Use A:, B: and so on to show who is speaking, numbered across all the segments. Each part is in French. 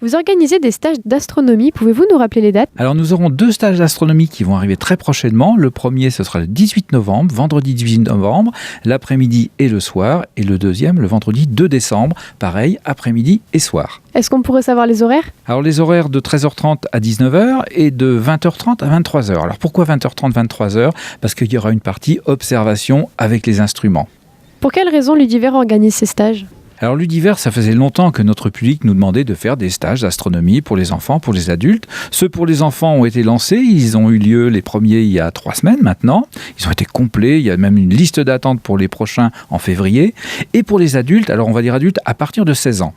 A: Vous organisez des stages d'astronomie, pouvez-vous nous rappeler les dates ?
B: Alors nous aurons 2 stages d'astronomie qui vont arriver très prochainement. Le premier, ce sera le 18 novembre, vendredi 18 novembre, l'après-midi et le soir. Et le deuxième, le vendredi 2 décembre, pareil, après-midi et soir.
A: Est-ce qu'on pourrait savoir les horaires ?
B: Alors les horaires de 13h30 à 19h et de 20h30 à 23h. Alors pourquoi 20h30, 23h ? Parce qu'il y aura une partie observation avec les instruments.
A: Pour quelle raison l'Univers organise ces stages ?
B: Alors l'Univers, ça faisait longtemps que notre public nous demandait de faire des stages d'astronomie pour les enfants, pour les adultes. Ceux pour les enfants ont été lancés, ils ont eu lieu les premiers il y a 3 semaines maintenant. Ils ont été complets, il y a même une liste d'attente pour les prochains en février. Et pour les adultes, alors on va dire adultes à partir de 16 ans,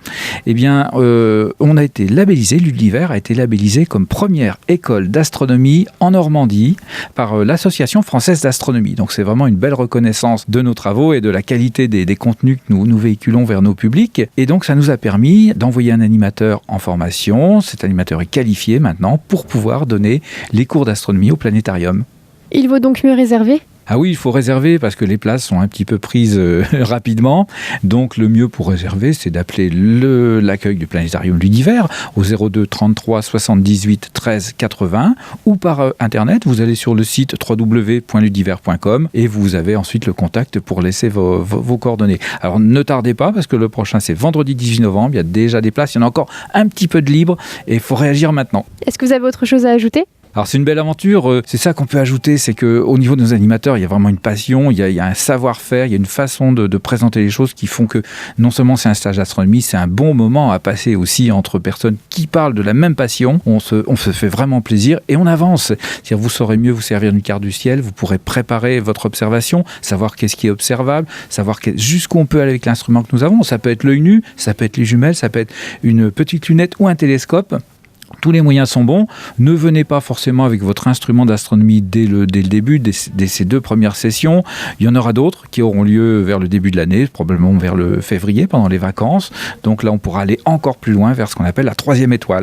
B: eh bien on a été labellisé, l'Univers a été labellisé comme première école d'astronomie en Normandie par l'Association française d'astronomie. Donc c'est vraiment une belle reconnaissance de nos travaux et de la qualité des contenus que nous véhiculons vers nos publics. Et donc ça nous a permis d'envoyer un animateur en formation. Cet animateur est qualifié maintenant pour pouvoir donner les cours d'astronomie au planétarium.
A: Il vaut donc mieux réserver ?
B: Ah oui, il faut réserver parce que les places sont un petit peu prises rapidement. Donc le mieux pour réserver, c'est d'appeler l'accueil du planétarium l'Univers au 02 33 78 13 80 ou par internet. Vous allez sur le site www.ludiver.com et vous avez ensuite le contact pour laisser vos coordonnées. Alors ne tardez pas parce que le prochain c'est vendredi 18 novembre. Il y a déjà des places, il y en a encore un petit peu de libre et il faut réagir maintenant.
A: Est-ce que vous avez autre chose à ajouter ?
B: Alors c'est une belle aventure, c'est ça qu'on peut ajouter, c'est qu'au niveau de nos animateurs, il y a vraiment une passion, il y a un savoir-faire, il y a une façon de présenter les choses qui font que non seulement c'est un stage d'astronomie, c'est un bon moment à passer aussi entre personnes qui parlent de la même passion, on se fait vraiment plaisir et on avance. C'est-à-dire vous saurez mieux vous servir d'une carte du ciel, vous pourrez préparer votre observation, savoir qu'est-ce qui est observable, savoir jusqu'où on peut aller avec l'instrument que nous avons. Ça peut être l'œil nu, ça peut être les jumelles, ça peut être une petite lunette ou un télescope. Tous les moyens sont bons. Ne venez pas forcément avec votre instrument d'astronomie dès le début, dès ces 2 premières sessions. Il y en aura d'autres qui auront lieu vers le début de l'année, probablement vers le février, pendant les vacances. Donc là, on pourra aller encore plus loin vers ce qu'on appelle la 3e étoile.